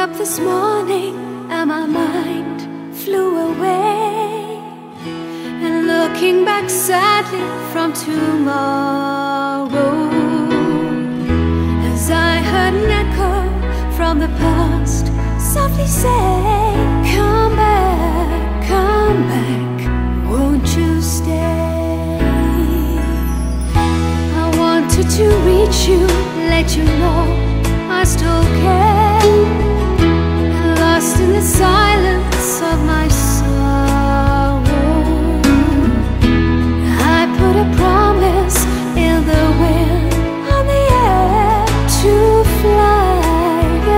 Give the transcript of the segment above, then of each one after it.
up this morning and my mind flew away, and looking back sadly from tomorrow, as I heard an echo from the past softly say, come back, won't you stay? I wanted to reach you, let you know I still care, lost in the silence of my sorrow. I put a promise in the wind, on the air, to fly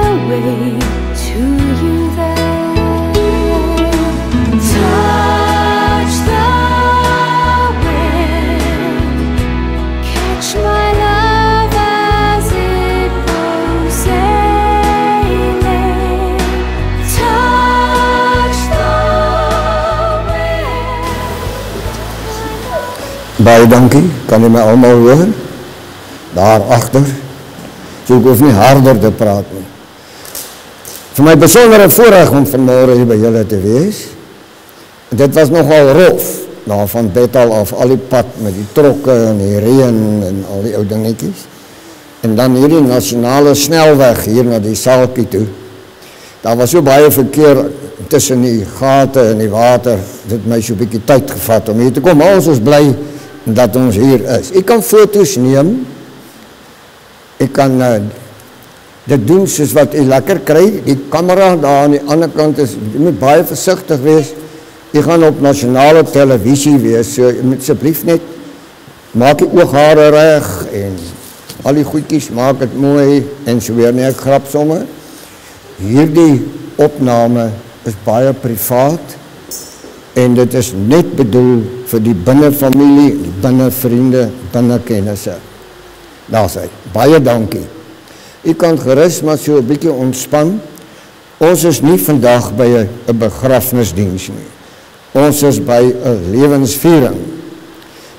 away to you there. Touch the wind, catch my love as it goes sailing. Touch the wind. Baie dankie, kan jy my allemaal hoor? Daar achter, so ek hoef nie harder te praat nie. Vir my besondere voorreg om vanmorgen hier by julle te wees. Dit was nogal rof, daar van Bethel af, al die pad met die trokke en die reën en al die ou dingetjies. En dan hierdie nasionale snelweg hier na die Salkie toe. Daar was so baie verkeer tussen die gate en die water, dit my so 'n bietjie tyd gevat om hier te kom, maar ons is bly dat ons hier is. Ek kan foto's neem, ek kan dit doen soos wat jy lekker kry, die kamera daar aan die ander kant is, jy moet baie versigtig wees, jy gaan op nasionale televisie wees, so jy moet asseblief net, maak die ooghare reg, en al die goedjies, maak het mooi, en so weer nie, ek grap somme. Hierdie opname is baie privaat, en dit is net bedoel vir die binnenfamilie, die binnenvriende, binnenkennisse. Daar sê, baie dankie. U kan gerus maar so 'n bietjie ontspan. Ons is nie vandag by 'n begrafnisdiens nie. Ons is by 'n lewensviering.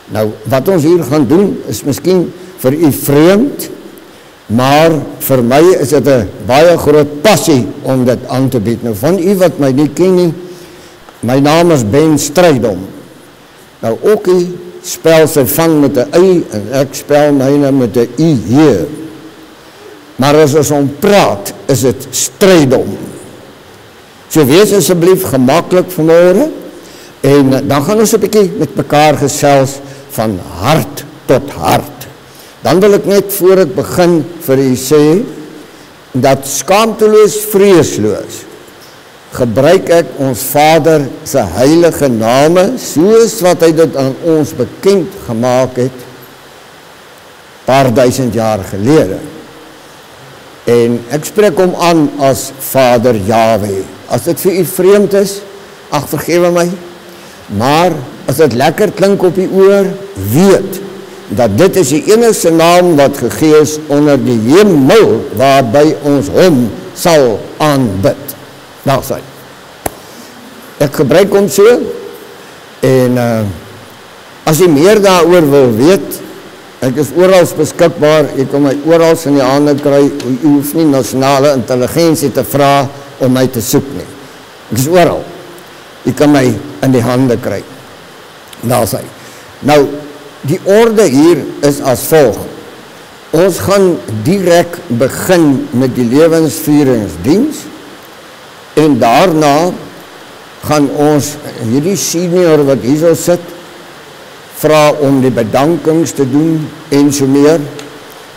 Nou, wat ons hier gaan doen, is miskien vir u vreemd, maar vir my is dit 'n baie groot passie om dit aan te bied. Nou, van u wat my nie ken nie, my naam is Ben Strydom. Nou, Okkie spel sy van met 'n y en ek spel myne met 'n i hier. Maar as ons om praat, is dit Strydom. So wees asseblief gemaklik vanmôre, en dan gaan ons 'n bietjie met mekaar gesels van hart tot hart. Dan wil ek net voor ek begin vir u sê, dat skaamteloos vreesloos gebruik ek ons Vader se heilige name, soos wat hy dit aan ons bekend gemaak het, paar duisend jaar gelede. En ek spreek hom aan as Vader Yahweh. As dit vir u vreemd is, ag vergewe my, maar as dit lekker klink op die oor, weet, dat dit is die enigste naam wat gegee is onder die hemel, waarby ons hom sal aanbid. Nou sê, ek gebruik hom so, en as jy meer daaroor wil weet, ek is oral beskikbaar, jy kan my oral in die hande kry, jy hoef nie nasionale intelligensie te vra om my te soek nie. Ek is oral, jy kan my in die hande kry. Daar sê. Nou, die orde hier is as volg. Ons gaan direk begin met die lewensvieringsdiens, en daarna gaan ons hierdie senior wat hier sal sit, vra om die bedankings te doen en so meer.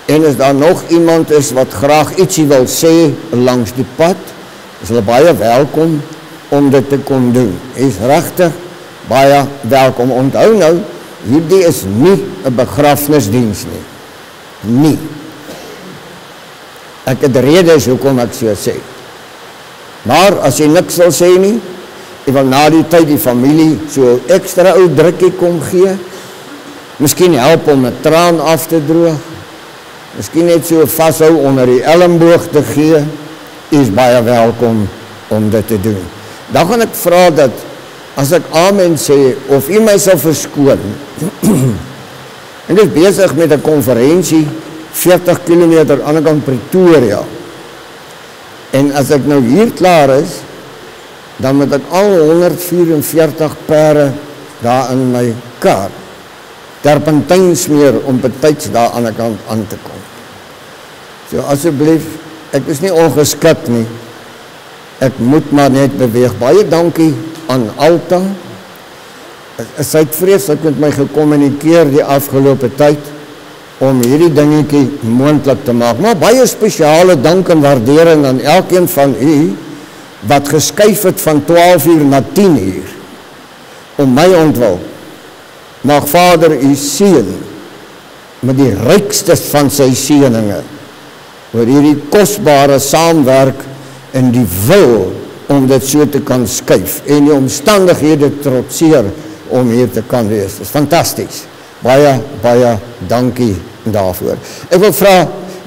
En as daar nog iemand is wat graag ietsie wil sê langs die pad, is hulle baie welkom om dit te kon doen. Hy is regtig baie welkom. Onthou nou, hierdie is nie 'n begrafnisdiens nie. Nie. Ek het redes hoekom ek so sê. Maar as jy niks wil sê nie, jy wil na die tyd die familie so ekstra ou drukkie kom gee, miskien help om 'n traan af te droog, miskien net so vashou onder die elmboog te gee, is baie welkom om dit te doen. Dan gaan ek vra dat, as ek amen sê, of u my sal verskoon, en ek is besig met 'n konferensie, 40 kilometer aan die kant Pretoria, en as ek nou hier klaar is, dan moet ek al 144 pere daar in my kar terpentyn smeer om betyds daar aan die kant aan te kom. So asseblief, ek is nie ongeskik nie. Ek moet maar net beweeg. Baie dankie aan Alta. Sy het vreeslik met my gekommunikeer die afgelope tyd om hierdie dingetjie moontlik te maak. Maar baie spesiale dank en waardering aan elkeen van u wat geskuif het van 12 uur na 10 uur om my ontwil. Mag Vader u seën met die rykstes van sy seëninge oor hierdie kosbare saamwerk en die wil om dit so te kan skuif en die omstandighede trotseer om hier te kan wees. Dit is fantasties. Baie, baie dankie daarvoor. Ek wil vra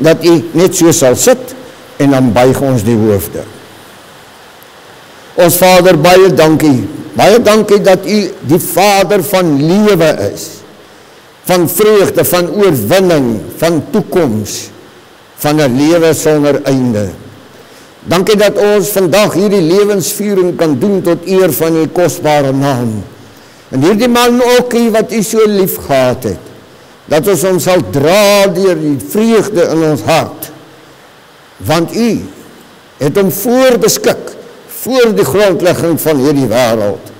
dat u net so sal sit en dan buig ons die hoofde. Ons Vader, baie dankie. Baie dankie dat u die Vader van lewe is, van vreugde, van oorwinning, van toekoms, van 'n lewe sonder einde. Dankie dat ons vandag hierdie lewensviering kan doen tot eer van u kosbare naam. En hierdie man ook wat u so lief gehad het, dat ons hom sal dra deur die vreugde in ons hart, want u het hom voorbeskik voor die grondlegging van hierdie wêreld.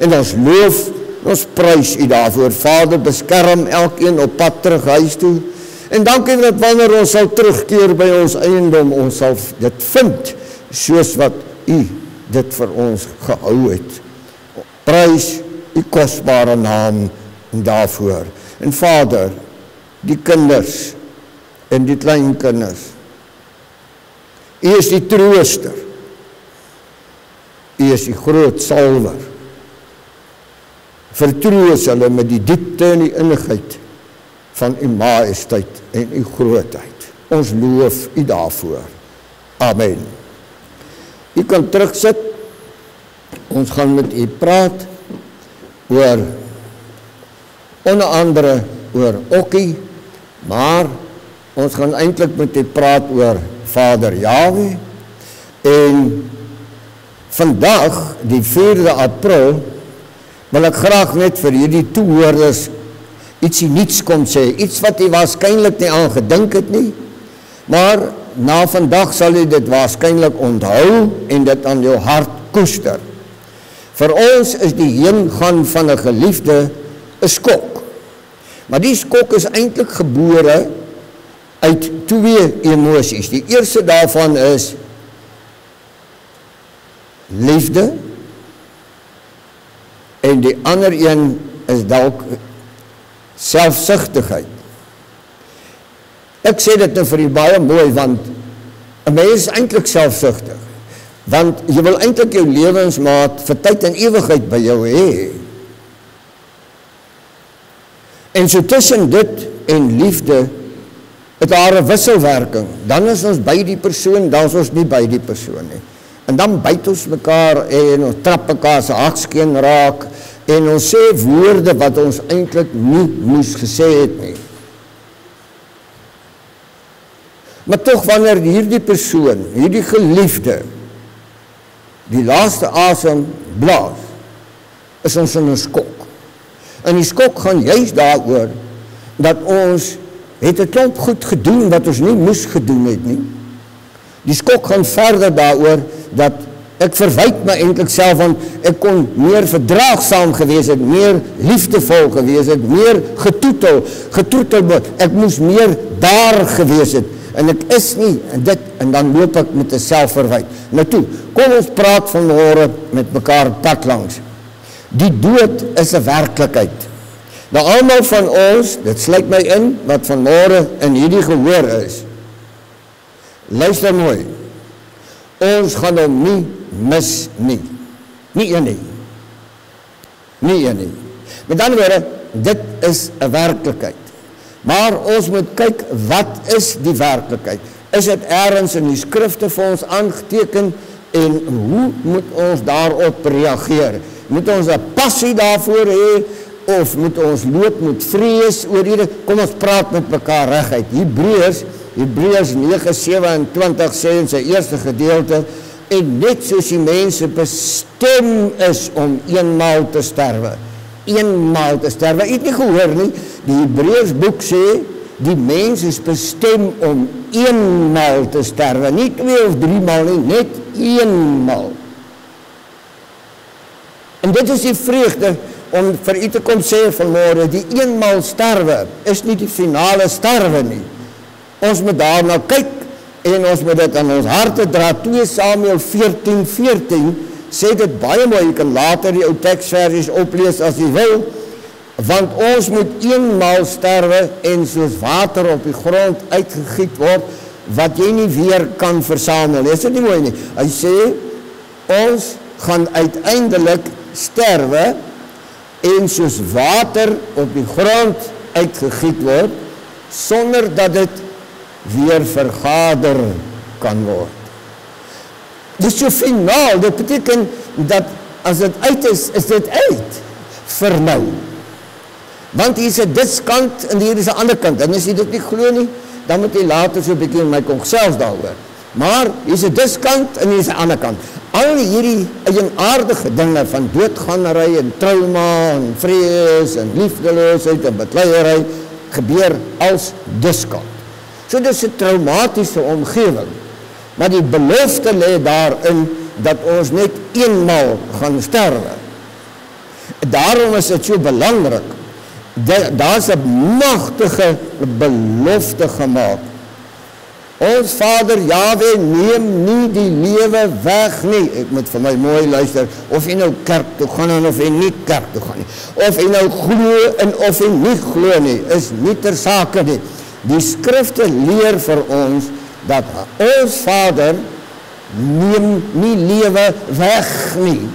En ons loof, ons prys u daarvoor. Vader, beskerm elkeen op pad terug huis toe. En dankie dat wanneer ons sal terugkeer by ons eiendom, ons sal dit vind, soos wat u dit vir ons gehou het. Prys u kosbare naam daarvoor. En Vader, die kinders en die kleinkinders, u is die trooster. U is die groot salwer. Vertroos hulle met die diepte en die innigheid van u majesteit en u grootheid. Ons loof u daarvoor. Amen. U kan terugsit. Ons gaan met u praat oor onder andere oor Okkie, maar ons gaan eintlik met u praat oor Vader Jahwe. En vandag, die 4de April, wil ek graag net vir hierdie toehoorders ietsie niets kom sê, iets wat jy waarskynlik nie aan gedink het nie, maar na vandag sal jy dit waarskynlik onthou en dit aan jou hart koester. Vir ons is die heengaan van 'n geliefde 'n skok. Maar die skok is eintlik gebore uit twee emosies. Die eerste daarvan is liefde en die ander een is dalk selfsugtigheid. Ek sê dit nou vir u baie mooi, want 'n mens is eintlik selfsugtig, want jy wil eintlik jou lewensmaat vir tyd en ewigheid by jou hê. En so tussen dit en liefde het daar 'n wisselwerking. Dan is ons by die persoon, dan is ons nie by die persoon nie. En dan byt ons mekaar en ons trap mekaar se hakskeen raak en ons sê woorde wat ons eintlik nie moes gesê het nie. Maar tog wanneer hierdie persoon, hierdie geliefde, die laaste asem blaas, is ons in 'n skok. En die skok gaan juist daaroor dat ons het 'n klomp goed gedoen wat ons nie moes gedoen het nie. Die skok gaan verder daaroor dat ek verwyd my eintlik self, want ek kon meer verdraagsaam gewees het, meer liefdevol gewees het, meer getoetel, ek moes meer daar gewees het, en ek is nie, en dit, en dan loop ek met 'n selfverwyd. Nou toe, kom ons praat vanmôre met mekaar pad langs. Die dood is 'n werklikheid. Nou almal van ons, dit sluit my in, wat vanmôre in hierdie gehoor is, luister mooi, ons gaan hom nie mis nie. Nie een nie. Nie een nie. Met ander woorde, dit is 'n werklikheid. Maar ons moet kyk, wat is die werklikheid? Is dit ergens in die skrifte vir ons aangeteken en hoe moet ons daarop reageer? Moet ons 'n passie daarvoor hê of moet ons loop met vrees oor hierdie? Kom ons praat met mekaar reguit. Hebreërs Hebreërs 9:27 sê in sy eerste gedeelte, en net soos die mense bestem is om eenmaal te sterwe. Eenmaal te sterwe. Jy het nie gehoor nie, die Hebreërs boek sê, die mens is bestem om eenmaal te sterwe, nie 2 of 3 maal nie, net eenmaal. En dit is die vreugde om vir u te kom sê vanmôre, die eenmaal sterwe is nie die finale sterwe nie. Ons moet daarna kyk en ons moet dit aan ons harte dra. 2 Samuel 14:14 sê dit baie mooi, jy kan later die ou teksversies oplees as jy wil, want ons moet eenmaal sterwe en soos water op die grond uitgegiet word, wat jy nie weer kan versamel. Is dit nie mooi nie? Hy sê, ons gaan uiteindelik sterwe en soos water op die grond uitgegiet word, sonder dat dit weer vergader kan word. Dis so finaal, dit beteken dat as dit uit is dit uit vir nou. Want hier is 'n diskant en hier is 'n ander kant. En as jy dit nie glo nie, dan moet jy later so 'n bietjie met my kom gesels daaroor. Maar hier is 'n diskant en hier is 'n ander kant. Al hierdie eigenaardige dinge van doodganery en trauma en vrees en liefdeloosheid en bekleierery gebeur als diskant. So dis 'n traumatiese omgewing. Maar die belofte lê daarin dat ons net eenmaal gaan sterwe. Daarom is dit so belangrik. Daar's 'n magtige belofte gemaak. Ons Vader Jahwe neem nie die lewe weg nie. Ek moet vir my mooi luister, of jy nou kerk toe gaan en of jy nie kerk toe gaan nie. Of jy nou glo en of jy nie glo nie, is nie ter sake nie. Die skrifte leer vir ons dat ons Vader neem nie lewe weg nie.